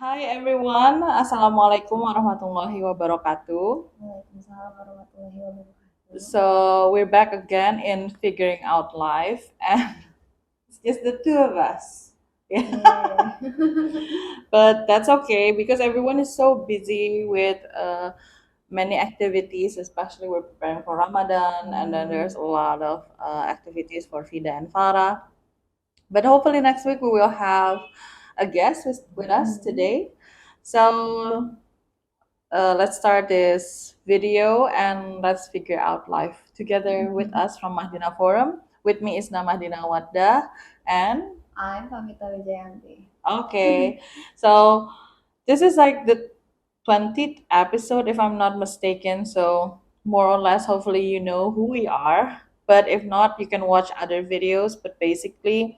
Hi everyone, Assalamualaikum warahmatullahi wabarakatuh. Waalaikumsalam warahmatullahi wabarakatuh. So we're back again in figuring out life, and it's just the two of us. Yeah, Yeah. but that's okay because everyone is so busy with many activities, especially we're preparing for Ramadan, and then there's a lot of activities for Fida and Farah. But hopefully next week we will have a guest with us Mhm. today. So let's start this video and let's figure out life together with us from Mahdina Forum. With me is Mahdina Wadda and I'm Pamita Wijayanti. okay. So this is like the 20th episode if I'm not mistaken. So more or less hopefully you know who we are. But if not, you can watch other videos. But basically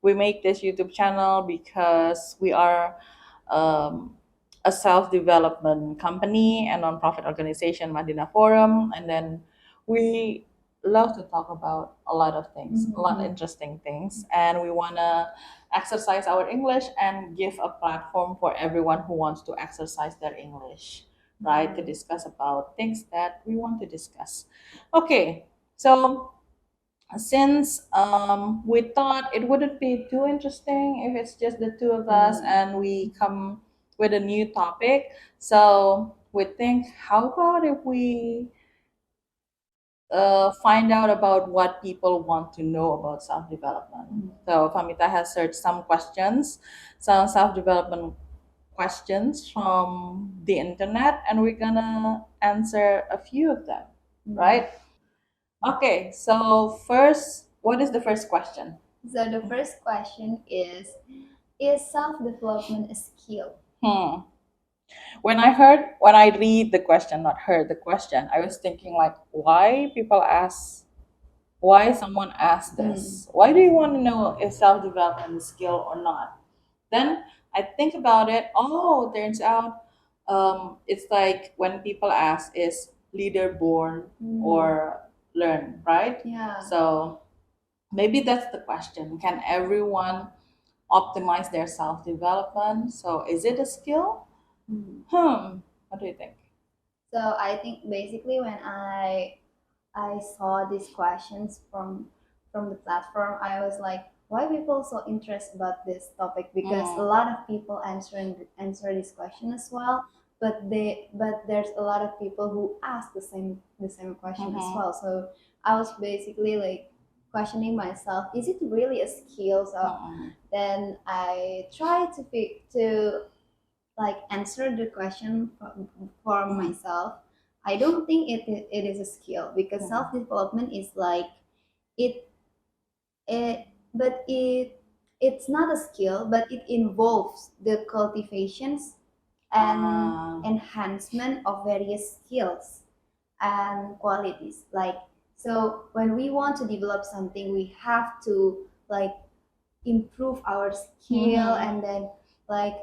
we make this YouTube channel because we are um, a self-development company and non-profit organization, Mahdina Forum, and then we love to talk about a lot of things, a lot of interesting things, and we wanna exercise our English and give a platform for everyone who wants to exercise their English, right? To discuss about things that we want to discuss. Okay, so since we thought it wouldn't be too interesting if it's just the two of us and we come with a new topic, so we think, how about if we find out about what people want to know about self development? So Famita has searched some questions, some self development questions from the internet, and we're gonna answer a few of them, right? Okay, so first, what is the first question? So the first question is self-development a skill? Hmm. When I read the question, not heard the question, I was thinking like, why someone asked this? Why do you want to know if self development is skill or not? Then I think about it. Oh, turns out it's like when people ask, is leader born or learned, right? Yeah. So maybe that's the question. Can everyone optimize their self development? So is it a skill? What do you think? So I think basically when I saw these questions from the platform, I was like, why people so interested about this topic? Because a lot of people answer this question as well, but there's a lot of people who ask the same question as well. So I was basically like questioning myself, is it really a skill? So then I try to like answer the question for myself. I don't think it is a skill because self development is like it it but it's not a skill, but it involves the cultivations and enhancement of various skills and qualities. Like, so when we want to develop something, we have to like improve our skill, and then like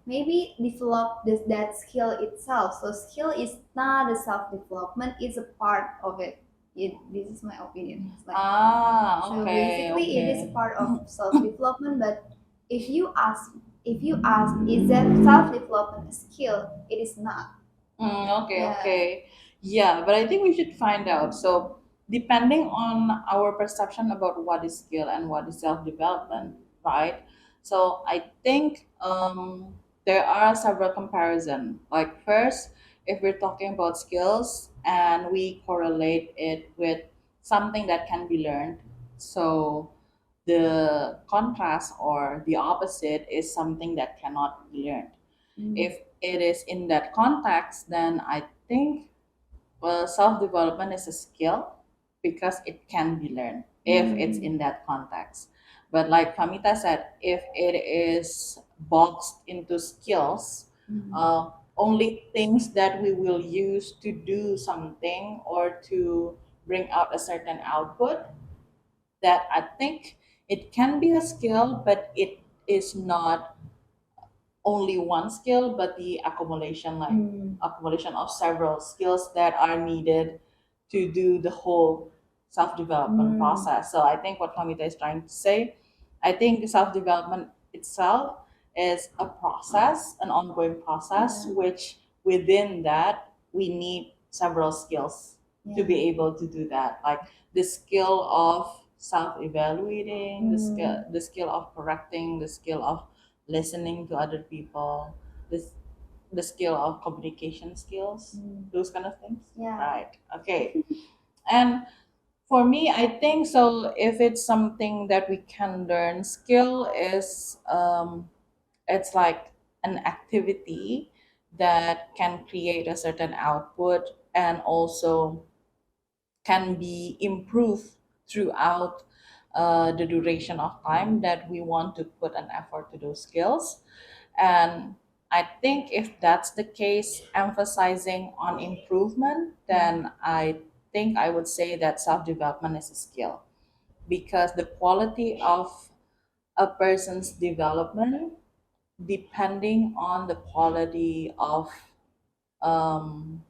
maybe develop that skill itself. So skill is not a self development, it's a part of it. This is my opinion. It's like, so Okay, basically it is a okay. part of self development. But if you ask, is that self development a skill, it is not. Okay, Yeah. okay. Yeah, but I think we should find out. So, depending on our perception about what is skill and what is self development, right? So, I think there are several comparison. Like first, if we're talking about skills and we correlate it with something that can be learned, so the contrast or the opposite is something that cannot be learned. If it is in that context, then I think self development is a skill because it can be learned if it's in that context. But like Kamita said, if it is boxed into skills, only things that we will use to do something or to bring out a certain output, that I think it can be a skill, but it is not only one skill, but the accumulation, like accumulation of several skills that are needed to do the whole self-development process. So I think what Kamita is trying to say, I think the self-development itself is a process, an ongoing process, Yeah. which within that we need several skills to be Yeah. able to do that. Like the skill of self-evaluating, Mm. the skill of correcting, the skill of listening to other people, this the skill of communication skills, Mm. those kind of things. Yeah. Right. Okay. And for me, I think so. If it's something that we can learn, skill is it's like an activity that can create a certain output and also can be improved throughout the duration of time that we want to put an effort to those skills. And I think if that's the case, emphasizing on improvement, then I think I would say that self development is a skill, because the quality of a person's development depending on the quality of um,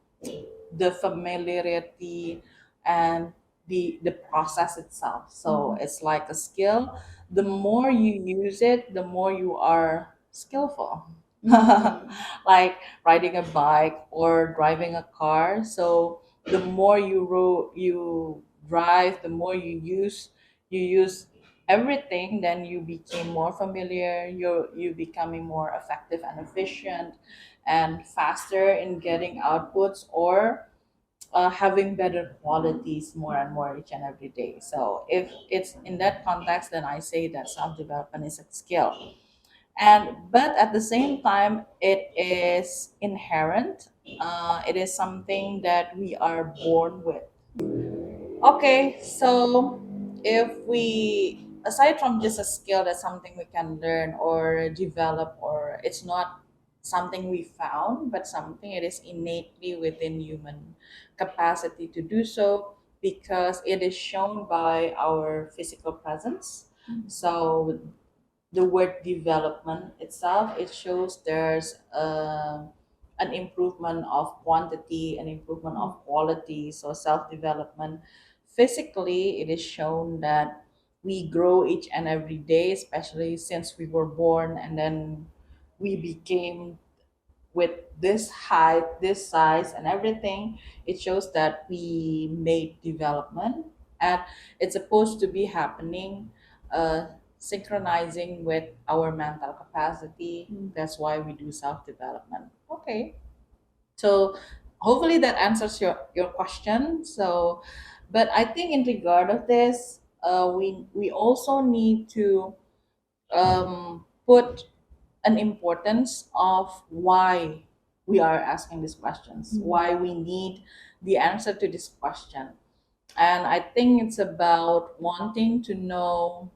the familiarity and the process itself. So Mhm. it's like a skill. The more you use it, the more you are skillful. Mm. Like riding a bike or driving a car. So the more you drive, the more you use everything, then you became more familiar. You becoming more effective and efficient and faster in getting outputs, or having better qualities more and more each and every day. So if it's in that context, then I say that self-development is a skill. And but at the same time, it is inherent. It is something that we are born with. Okay, so if we, aside from just a skill, that's something we can learn or develop, or it's not something we found, but something it is innately within human capacity to do so, because it is shown by our physical presence. So the word development itself, it shows there's an improvement of quantity, an improvement of quality. So self-development, physically, it is shown that we grow each and every day, especially since we were born, and then we became with this height, this size, and everything. It shows that we made development, and it's supposed to be happening, uh, synchronizing with our mental capacity. Mm. That's why we do self development. Okay, so hopefully that answers your question. So, but I think in regard of this, we also need to put an importance of why we are asking these questions, Mm. why we need the answer to this question. And I think it's about wanting to know,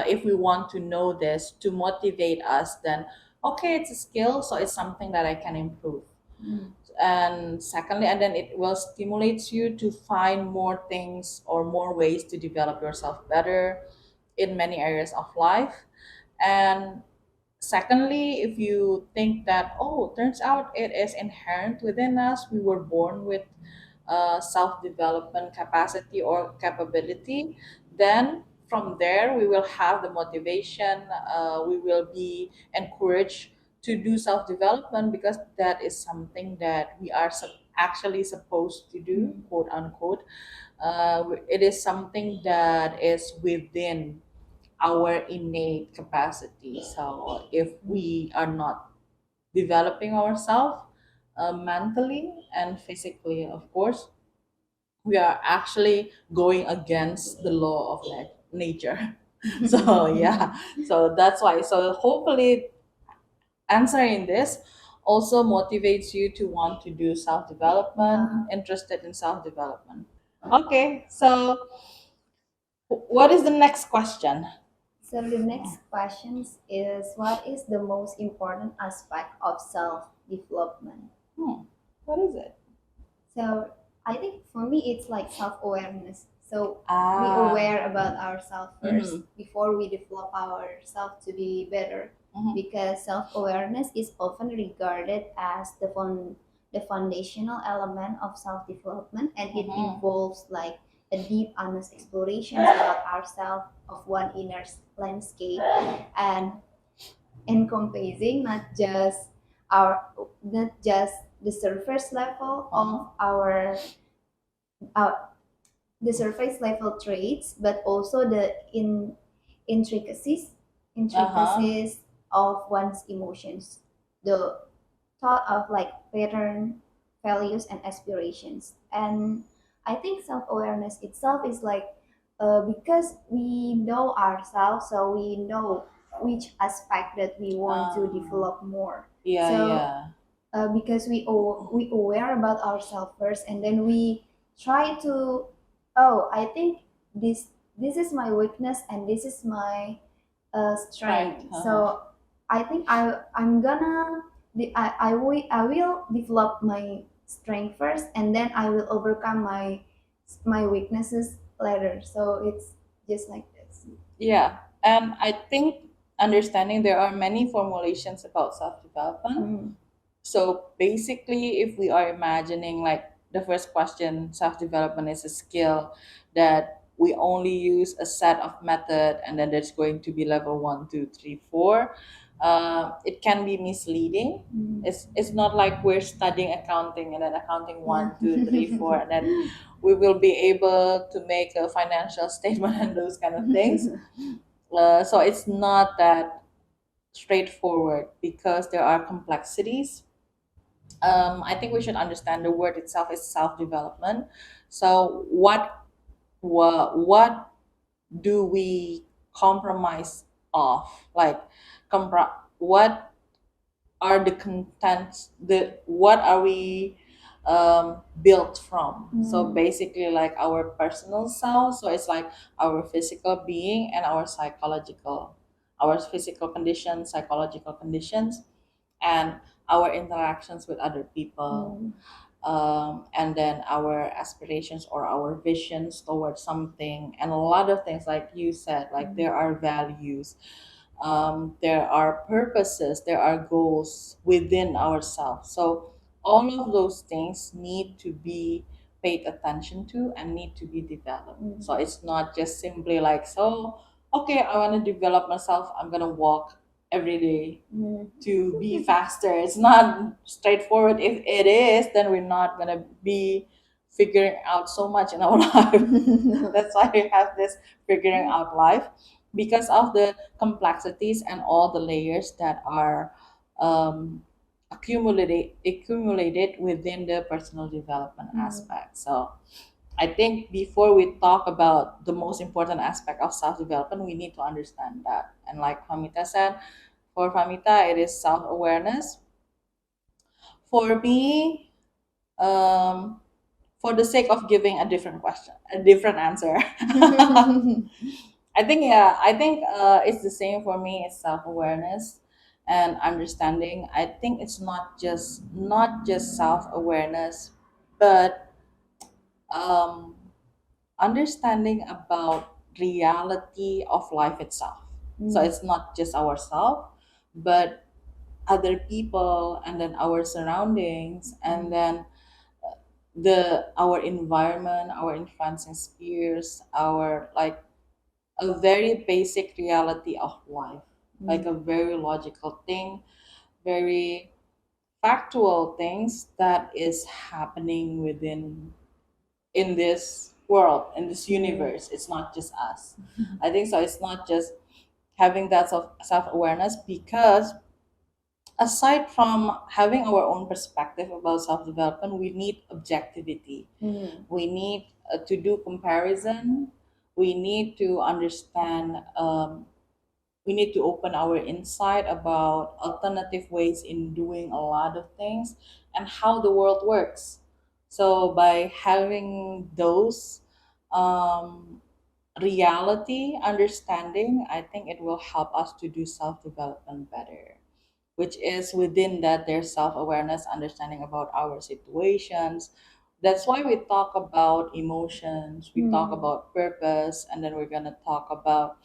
if we want to know this to motivate us, then okay, it's a skill, so it's something that I can improve. Mm. And secondly, and then it will stimulate you to find more things or more ways to develop yourself better in many areas of life. And secondly, if you think that, oh, turns out it is inherent within us, we were born with self development capacity or capability, then from there we will have the motivation, we will be encouraged to do self development, because that is something that we are actually supposed to do, Mm. quote unquote. It is something that is within our innate capacity. So if we are not developing ourselves mentally and physically, of course, we are actually going against the law of nature. So yeah, so that's why. So hopefully, answering this also motivates you to want to do self development, Yeah. interested in self development. Okay, so what is the next question? So the next questions is, what is the most important aspect of self development? Hmm, what is it? So I think for me it's like self awareness. So be Ah, aware about ourselves first mm-hmm, before we develop ourselves to be better. mm-hmm, Because self awareness is often regarded as the foundational element of self development, and it mm-hmm, involves like a deep honest explorations about ourselves, of one inner landscape. And encompassing our not just the surface level Uh-huh. of our the surface level traits, but also the intricacies Uh-huh. intricacies of one's emotions, the thought of like pattern, values, and aspirations. And I think self-awareness itself is like because we know ourselves, so we know which aspect that we want to Um, develop more. yeah, So yeah. because we aware about ourselves first, and then we try to, oh, I think this is my weakness and this is my Strength. strength. Uh-huh. So I think I'm gonna I will develop my strength first, and then I will overcome my weaknesses later. So it's just like this. Yeah. And I think understanding there are many formulations about self-development. Mm. So basically, if we are imagining like the first question, self-development is a skill that we only use a set of method, and then there's going to be level one, two, three, four. It can be misleading. Mm. It's not like we're studying accounting and then accounting Yeah. one, two, three, four, and then we will be able to make a financial statement and those kind of things. So it's not that straightforward because there are complexities. I think we should understand the word itself is self development. So what do we compromise of? Like, what are the contents? The what are we built from? So Mm. basically, like our personal self. So it's like our physical being and our physical conditions, psychological conditions, and our interactions with other people, Mm. and then our aspirations or our visions towards something, and a lot of things like you said, like there are values, there are purposes, there are goals within ourselves. So all of those things need to be paid attention to and need to be developed. Mm. So it's not just simply like, so okay, I want to develop myself, I'm gonna walk every day Mm. to be faster. It's not straightforward. If it is, then we're not gonna be figuring out so much in our life. That's why we have this figuring out life, because of the complexities and all the layers that are accumulated within the personal development Mm. aspect. So I think before we talk about the most important aspect of self development, we need to understand that. And like Famita said, for Famita, it is self awareness. For me, um, for the sake of giving a different question, a different answer, I think it's the same for me. It's self awareness and understanding. I think it's not just self awareness, but um, understanding about reality of life itself. So Mm. it's not just ourselves, but other people, and then our surroundings, and then the our environment, our influencing spheres, our like a very basic reality of life, like Mm. a very logical thing, very factual things that is happening within in this world, in this Mm. universe. It's not just us. I think so. It's not just having that self awareness, because aside from having our own perspective about self development, we need objectivity. Mm. We need to do comparison. We need to understand. We need to open our insight about alternative ways in doing a lot of things and how the world works. So by having those um, reality understanding, I think it will help us to do self development better, which is within that there's self-awareness, understanding about our situations. That's why we talk about emotions, we talk Mm. about purpose, and then we're going to talk about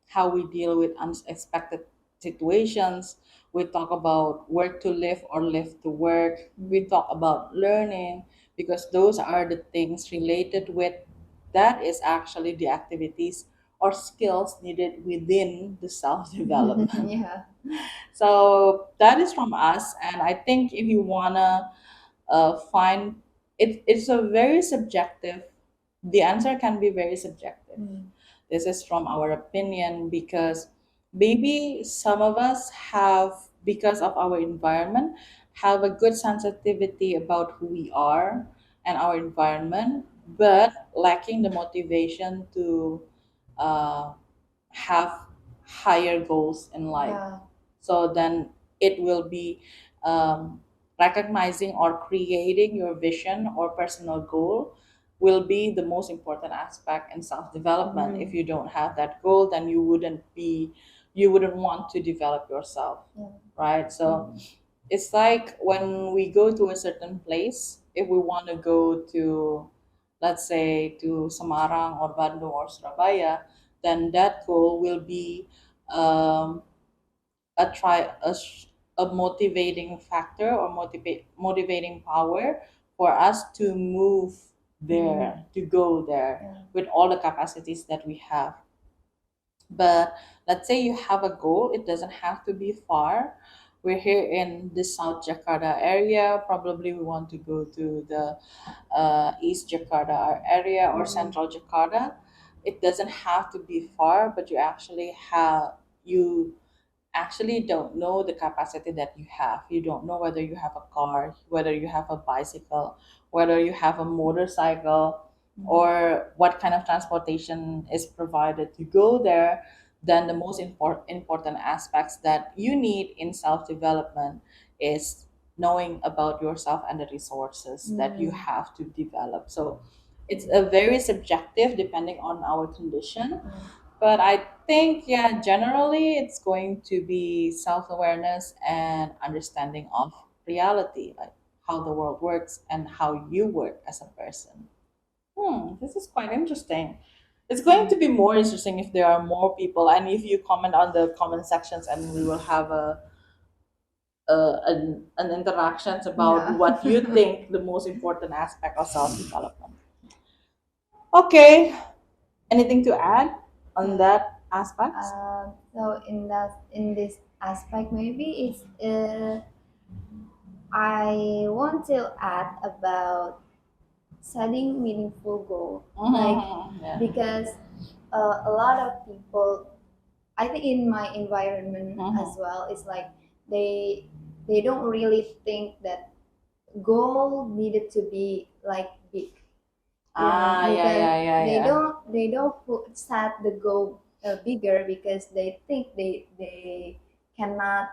how we deal with unexpected situations. We talk about work to live or live to work. We Mm. talk about learning, because those are the things related with that is actually the activities or skills needed within the self development. Yeah. So that is from us, and I think if you wanna find it, it's a very subjective. The answer can be very subjective. Mm. This is from our opinion because maybe some of us have, because of our environment, have a good sensitivity about who we are and our environment, but lacking the motivation to uh, have higher goals in life. Yeah. So then it will be um, recognizing or creating your vision or personal goal will be the most important aspect in self-development. If Mm. you don't have that goal, then you wouldn't want to develop yourself, Yeah. right? So it's like when we go to a certain place, if we want to go to, let's say, to Semarang or Bandung or Surabaya, then that goal will be um, a try a motivating factor or motivating power for us to move Mm. there, to go there Yeah. with all the capacities that we have. But let's say you have a goal, it doesn't have to be far. We're here in the South Jakarta area. Probably we want to go to the East Jakarta area or Mm. Central Jakarta. It doesn't have to be far, but you actually don't know the capacity that you have. You don't know whether you have a car, whether you have a bicycle, whether you have a motorcycle, Mm. or what kind of transportation is provided to go there. Then the most important aspects that you need in self development is knowing about yourself and the resources that you Mm. have to develop. So it's a very subjective depending on our condition, Yeah. but I think, yeah, generally it's going to be self awareness and understanding of reality, like how the world works and how you work as a person. This is quite interesting. It's going Mm. to be more interesting if there are more people and if you comment on the comment sections, and we will have an interactions about Yeah. what you think the most important aspect of self development. Okay, anything to add on Yeah. that aspect? So in this aspect, maybe it's I want to add about setting meaningful goal, like Mm-hmm. Yeah. because a lot of people, I think in my environment as Mm-hmm. well, it's like they they don't really think that goal needed to be like big, Yeah, because yeah, yeah, yeah. they don't put set the goal bigger because they think they cannot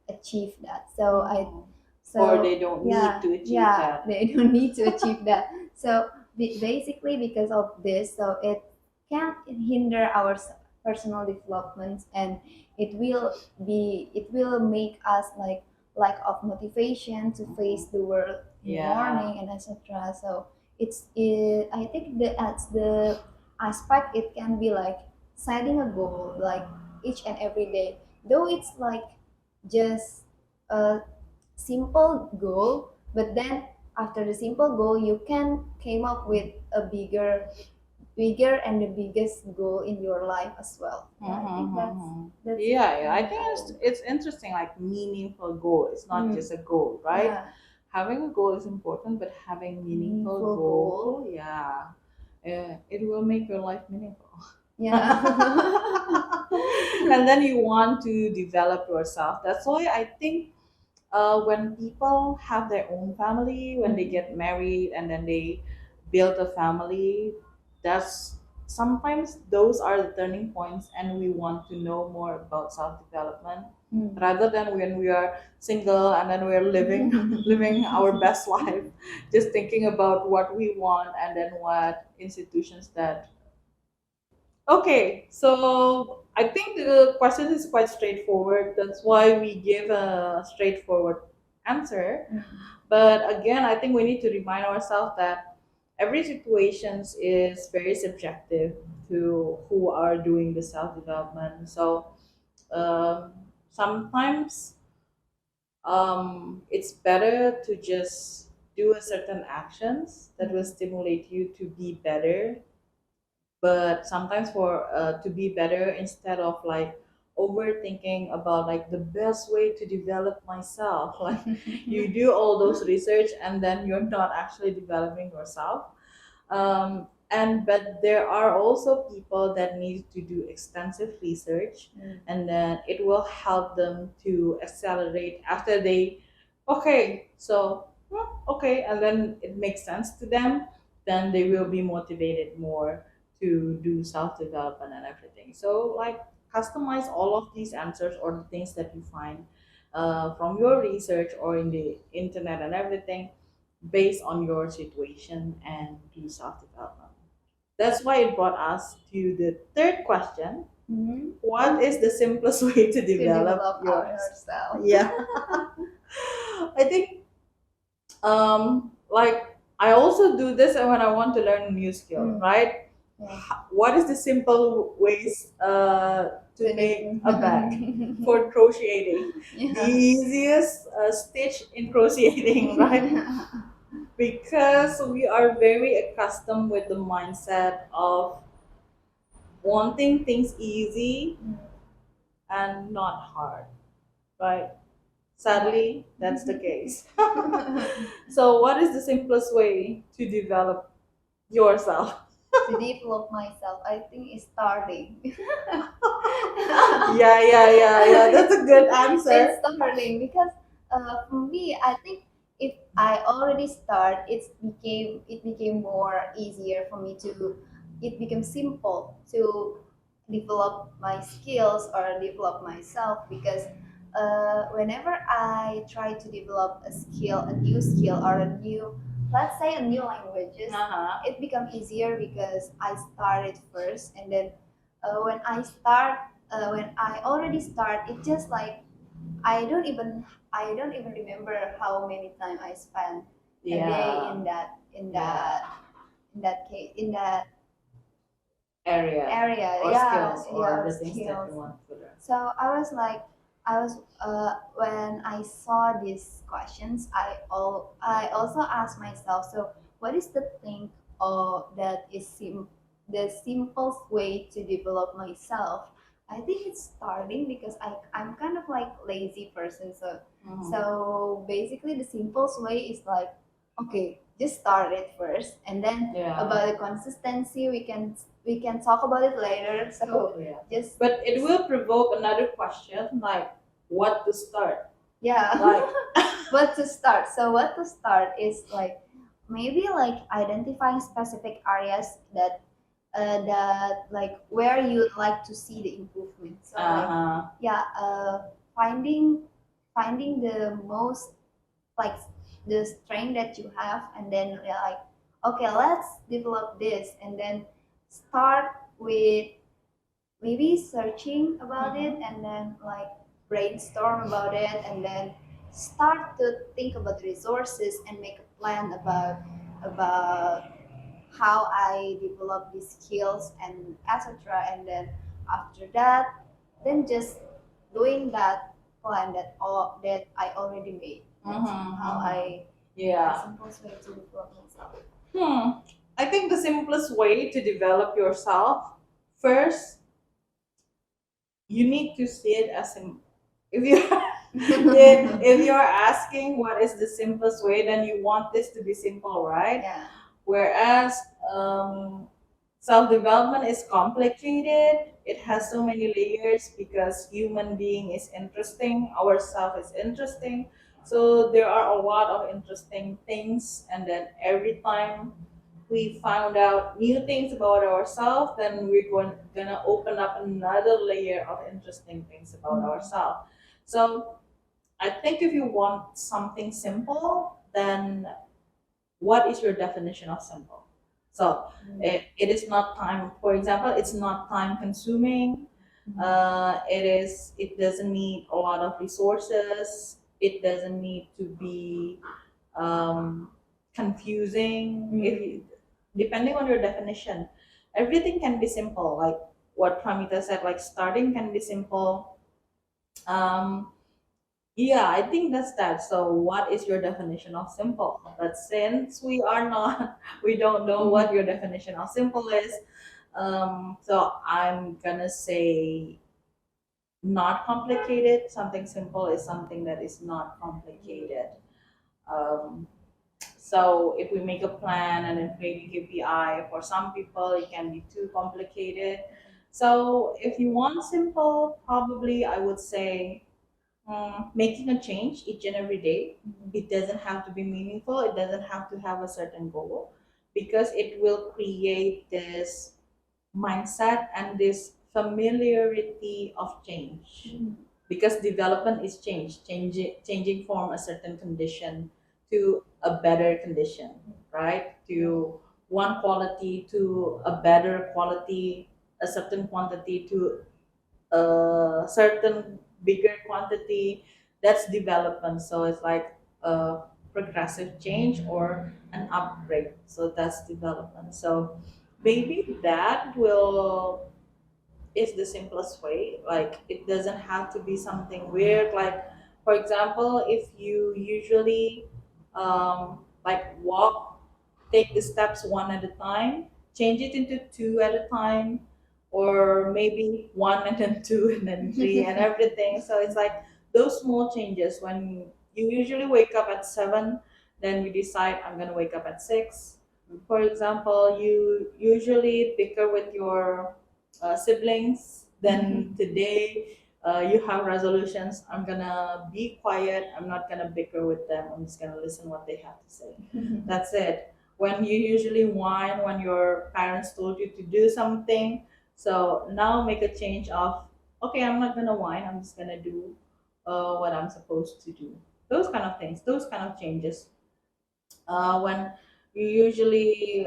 achieve that. So Mm-hmm. Or they so don't need yeah, to achieve yeah, that. they don't need to achieve that. So basically because of this, so it can hinder our personal development, and it will make us like lack of motivation to face the world in the Yeah. morning and etc. So I think that's the aspect. It can be like setting a goal like each and every day, though it's like just a simple goal, but then after the simple goal you can came up with a bigger and the biggest goal in your life as well. Yeah, I think Mm-hmm. that's Yeah, yeah. I what think I it's interesting, like meaningful goal. It's not mm, just a goal, right? yeah, Having a goal is important, but having meaningful meaningful goal. goal, yeah, it will make your life meaningful. Yeah. And then you want to develop yourself. That's why I think when people have their own family, when they Mm, get married and then they build a family, that's sometimes those are the turning points, and we want to know more about self development mm. rather than when we are single and then we're living living our best life, just thinking about what we want and then what institutions that. Okay, so I think the question is quite straightforward. That's why we give a straightforward answer. But again, I think we need to remind ourselves that every situation is very subjective to who are doing the self development. So sometimes it's better to just do a certain actions that will stimulate you to be better, but sometimes for to be better, instead of like overthinking about like the best way to develop myself. Like you do all those research and then you're not actually developing yourself. And but there are also people that need to do extensive research, and then it will help them to accelerate after they, okay, so okay, and then it makes sense to them, then they will be motivated more to do self development and everything. So like customize all of these answers or the things that you find from your research or in the internet and everything based on your situation and do self development. That's why it brought us to the third question. Mhm. What is the simplest way to To develop develop yours? ourselves. Yeah. I think like I also do this when I want to learn a new skill, Mm. right? Yeah. What is the simple ways to make a bag for crocheting? The Yeah. easiest stitch in crocheting, right? Because we are very accustomed with the mindset of wanting things easy and not hard, right? Sadly, that's the case. So, what is the simplest way to develop yourself? To develop myself, I think is starting. Yeah. That's a good answer. It's starting because for me, I think if I already start, it became more easier for me to. It became simple to develop my skills or develop myself because whenever I try to develop a skill, a new skill or a new, let's say a new languages, Uh-huh. it become easier because I started first, and then when I start, when I already start, it just like I don't even I don't even remember how many time I spent a day Yeah. in that in Yeah. that in that case in that Area area. or Yeah, skills yeah, or or the things that skills. you want to learn. So I was like, I was when I saw these questions, I also asked myself, so what is the thing that is the simplest way to develop myself? I think it's starting because I'm kind of like lazy person, so Mhm. so basically the simplest way is like, okay, just start it first, and then Yeah. about the consistency we can talk about it later. So Yeah. just But it will provoke another question like what to start. yeah. Like What to start? So what to start is like maybe like identifying specific areas that like where you'd like to see the improvement. So like uh-huh. yeah, finding the most like the strength that you have, and then yeah, like okay, let's develop this, and then start with maybe searching about it, Mhm. and then like brainstorm about it, and then start to think about the resources and make a plan about how I develop these skills and etc. And then after that, then just doing that plan that I already made. That's how Mhm. I the Yeah. simplest way to develop myself. Hmm. I think the simplest way to develop yourself first, you need to see it as if you if you're asking what is the simplest way, then you want this to be simple, right? Yeah. Whereas self development is complicated. It has so many layers because human being is interesting, ourself is interesting. So there are a lot of interesting things, and then every time we found out new things about ourselves, then we're gonna open up another layer of interesting things about ourselves. So I think if you want something simple, then what is your definition of simple? So it is not time. For example, it's not time consuming. It doesn't need a lot of resources. It doesn't need to be um, confusing. Depending on your definition, everything can be simple. Like what Pramita said, like starting can be simple. Um, yeah, I think that's that. So, what is your definition of simple? But since we are not, we don't know what your definition of simple is. So I'm gonna say not complicated. Something simple is something that is not complicated. Um, so if we make a plan and then create a KPI, for some people it can be too complicated. So if you want simple, probably I would say making a change each and every day. It doesn't have to be meaningful. It doesn't have to have a certain goal, because it will create this mindset and this familiarity of change, because development is change, changing from a certain condition to a better condition, right? To one quality to a better quality, a certain quantity to a certain bigger quantity. That's development. So it's like a progressive change or an upgrade. So that's development. So maybe that will is the simplest way. Like it doesn't have to be something weird. Like for example, if you usually like walk, take the steps one at a time, change it into two at a time, or maybe one and then two and then three and everything. So it's like those small changes. When you usually wake up at 7, then you decide I'm gonna wake up at 6. For example, you usually bicker with your siblings. Then today you have resolutions. I'm gonna be quiet. I'm not gonna bicker with them. I'm just gonna listen what they have to say. That's it. When you usually whine when your parents told you to do something, so now make a change of, okay, I'm not gonna whine. I'm just gonna do what I'm supposed to do. Those kind of things. Those kind of changes. When you usually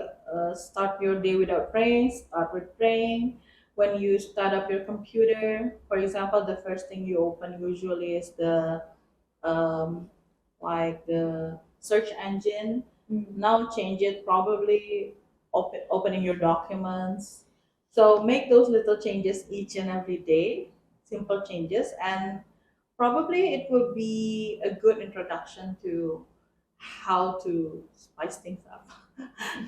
start your day without praying, start with praying. When you start up your computer, for example, the first thing you open usually is the um, like the search engine. Now change it, probably opening your documents. So make those little changes each and every day, simple changes, and probably it will be a good introduction to how to spice things up,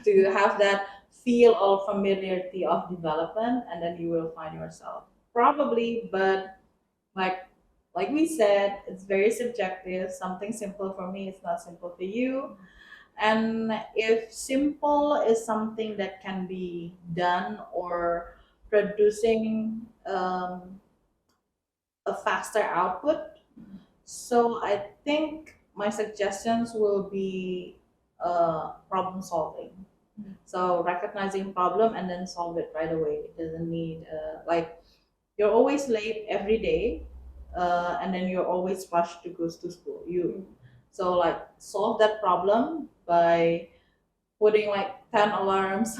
to have that feel of familiarity of development, and then you will find yourself probably. But like like we said, it's very subjective. Something simple for me is not simple for you. And if simple is something that can be done or producing a faster output, so I think my suggestions will be problem solving. So recognizing problem and then solve it right away. It doesn't need like you're always late every day, and then you're always rushed to go to school. You so like solve that problem by putting like 10 alarms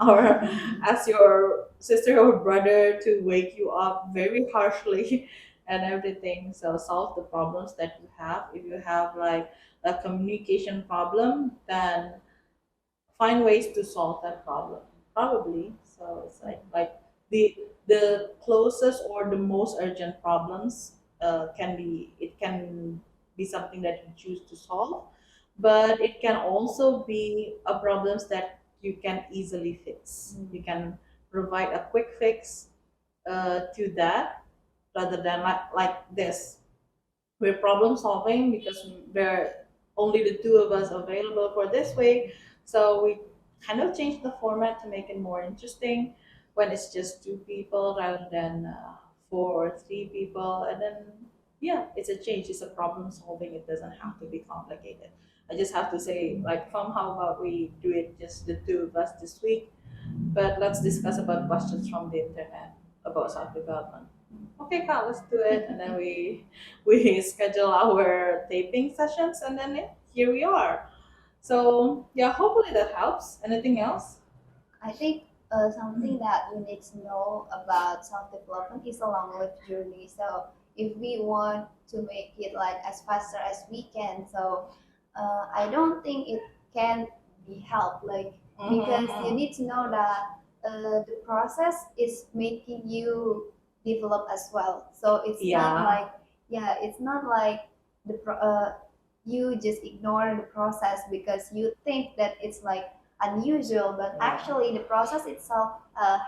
or ask your sister or brother to wake you up very harshly and everything. So solve the problems that you have. If you have like a communication problem, then find ways to solve that problem, probably. So it's like the closest or the most urgent problems can be something that you choose to solve, but it can also be a problems that you can easily fix. You can provide a quick fix to that, rather than like this. We're problem solving because there are only the two of us available for this way. So we kind of change the format to make it more interesting when it's just two people rather than four or three people. And then, yeah, it's a change. It's a problem solving. It doesn't have to be complicated. I just have to say, like, from how about we do it just the two of us this week? But let's discuss about questions from the internet about self development. Okay, Kat, let's do it. And then we schedule our taping sessions, and then yeah, here we are. So yeah, hopefully that helps. Anything else? I think something that we need to know about self development is a long lived journey. So if we want to make it like as faster as we can, so I don't think it can be helped. Like because you Mm-hmm. need to know that the process is making you develop as well. So it's not Yeah. like yeah, it's not like you just ignore the process because you think that it's like unusual, but Yeah. actually the process itself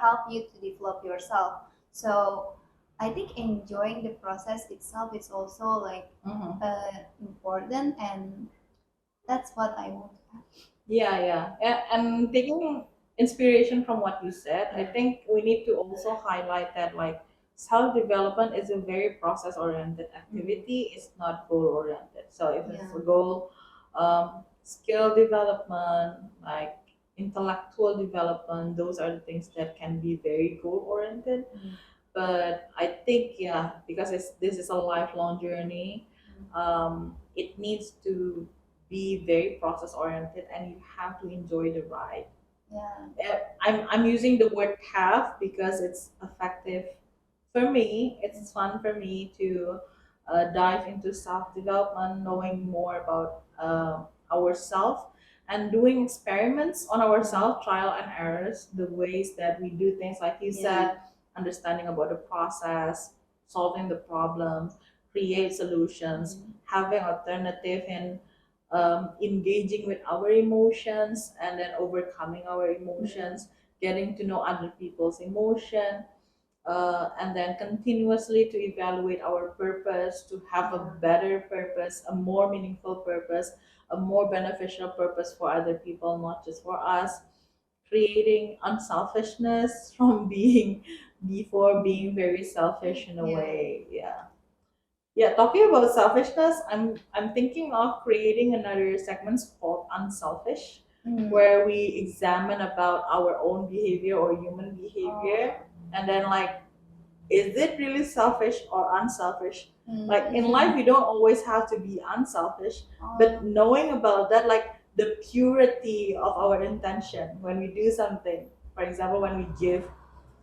help you to develop yourself. So I think enjoying the process itself is also like Mhm. important, and that's what I want to have. Yeah, yeah. And taking inspiration from what you said, I think we need to also highlight that like self development is a very process oriented Mm. activity. It's not goal oriented. So if it's Yeah. a goal, skill development, like intellectual development, those are the things that can be very goal oriented. Mm. But I think yeah, because this is a lifelong journey, it needs to be very process oriented, and you have to enjoy the ride. Yeah. I'm using the word have because it's effective for me. It's fun for me to dive into self development, knowing more about ourselves, and doing experiments on ourselves, trial and errors, the ways that we do things, like you Yeah. said, understanding about the process, solving the problems, create solutions, Mm. having alternative in engaging with our emotions and then overcoming our Mm. emotions, getting to know other people's emotion, and then continuously to evaluate our purpose, to have a Yeah. better purpose, a more meaningful purpose, a more beneficial purpose for other people, not just for us. Creating unselfishness from being before being very selfish in a Yeah. way. Yeah. Yeah, talking about selfishness, I'm thinking of creating another segment called unselfish, Mm. where we examine about our own behavior or human Oh. behavior, and then like, is it really selfish or unselfish? Like in life, Mm. we don't always have to be unselfish, but Oh. knowing about that, like the purity of our intention when we do something. For example, when we give,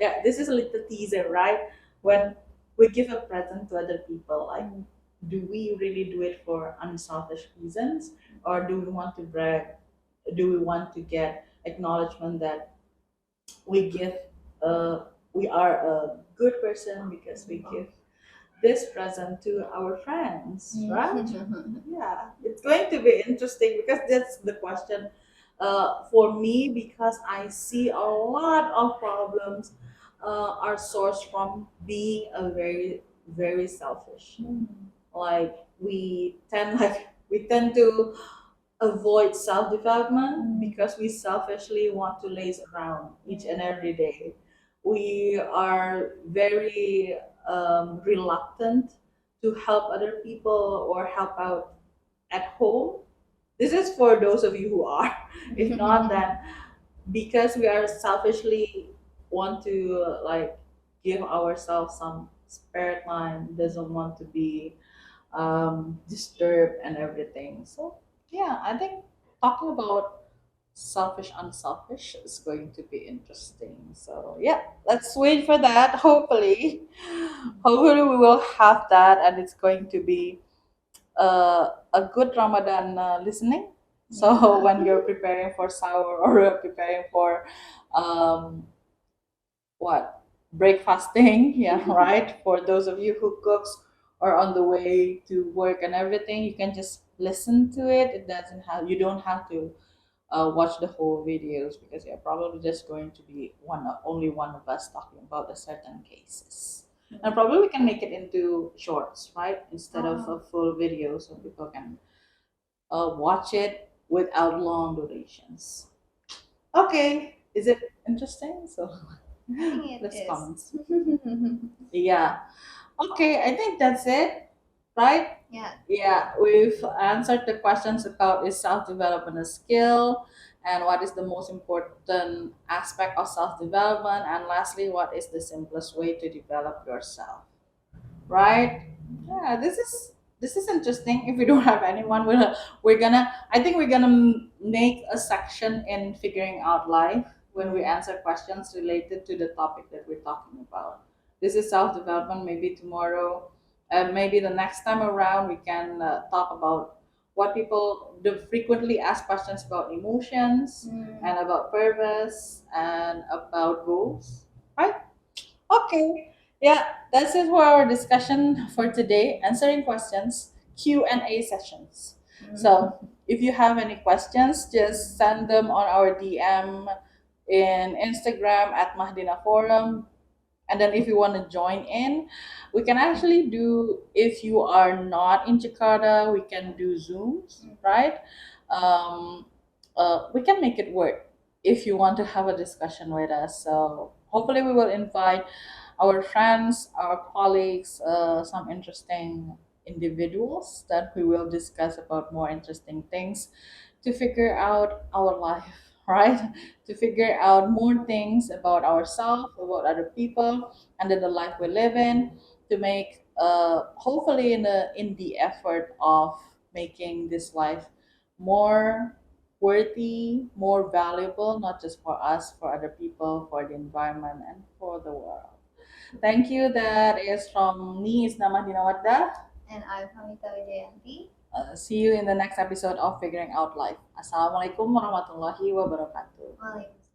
yeah, this is a little teaser, right? When we give a present to other people, like, Mm. do we really do it for unselfish reasons, or do we want to brag? Do we want to get acknowledgement that we give we are a good person because we give this present to our friends, right? Mm. Yeah, it's going to be interesting because that's the question for me, because I see a lot of problems are sourced from being a very, very selfish. Mm. Like we tend to avoid self development Mm. because we selfishly want to laze around each and every day. We are very reluctant to help other people or help out at home. This is for those of you who are. If not, then because we are selfishly want to like give ourselves some spare time, doesn't want to be disturbed and everything. So yeah, I think talking about selfish unselfish is going to be interesting. So yeah, let's wait for that. Hopefully we will have that, and it's going to be a good Ramadan listening. So Yeah. when you're preparing for sahur or you're preparing for um, what breakfasting, yeah, right, for those of you who cooks or on the way to work and everything, you can just listen to it. It doesn't have you don't have to watch the whole videos, because you're probably just going to be only one of us talking about a certain cases, and probably we can make it into shorts, right, instead of Oh. a full video, so people can watch it without long durations. Okay, is it interesting? So I think it let's is. comments. Yeah. Okay, I think that's it, right? Yeah. Yeah, we've answered the questions about is self development a skill, and what is the most important aspect of self development, and lastly, what is the simplest way to develop yourself, right? Yeah, this is interesting. If we don't have anyone, we're gonna I think we're gonna make a section in figuring out life when we Mm. answer questions related to the topic that we're talking about. This is self development. Maybe tomorrow, maybe the next time around, we can talk about what people the frequently asked questions about emotions Mm. and about purpose and about goals, right? Okay. Yeah, that's it for our discussion for today, answering questions, Q&A sessions. Mm. So, if you have any questions, just send them on our DM in Instagram at Mahdina Forum, And then if you want to join in, we can actually do, if you are not in Jakarta, we can do Zooms, right? um, we can make it work if you want to have a discussion with us. So hopefully we will invite our friends, our colleagues, some interesting individuals that we will discuss about more interesting things to figure out our life, right? To figure out more things about ourselves, about other people, and then the life we live in, to make hopefully in the effort of making this life more worthy, more valuable, not just for us, for other people, for the environment, and for the world. Thank you. That is from me, is Mahdina Forum. And I'm Hamita Wijayanti. See you in the next episode of Figuring Out Life. Assalamualaikum warahmatullahi wabarakatuh. Waalaikumsalam.